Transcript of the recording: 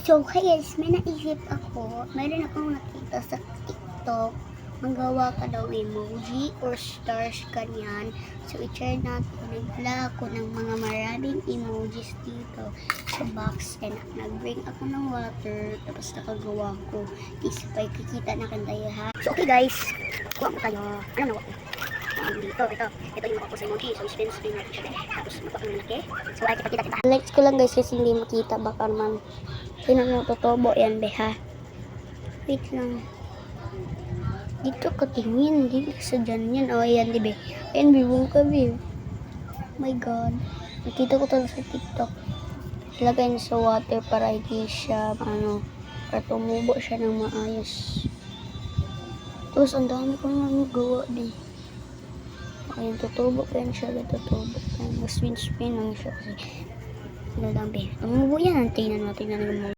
So, guys, may naisip ako. Mayroon akong nakita sa TikTok. Magawa ka daw emoji or stars kanyan. So, i-share natin. Nagla ako ng mga maraming emojis dito sa box. And nag-bring ako ng water. Tapos nakagawa ko. Isipay kikita na kantayo ha. So, okay guys. Kuha mo tayo. Ano nawa ko? Dito. Ito yung ako sa emoji. So, spin natin siya. Tapos, magpapang malaki. So, ay kita. Likes ko lang guys kasi hindi makita. Baka man. Tingnan mo, totobo yan, beha. Wait lang. Dito ka tingin. Dito sa dyan yan. O, ayan, di be. Ayan, bibong ka, be. Oh my God. Nakita ko talaga sa TikTok. Ilagay niya sa water para hindi siya, para tumubo siya ng maayos. Tapos, ang dami ko naman gawa, be. Ayan, tutubo pa yan siya. Tutubo pa yan. Mas spin lang siya kasi. Ano lang, be. Tumubo yan. Tingnan natin na naman.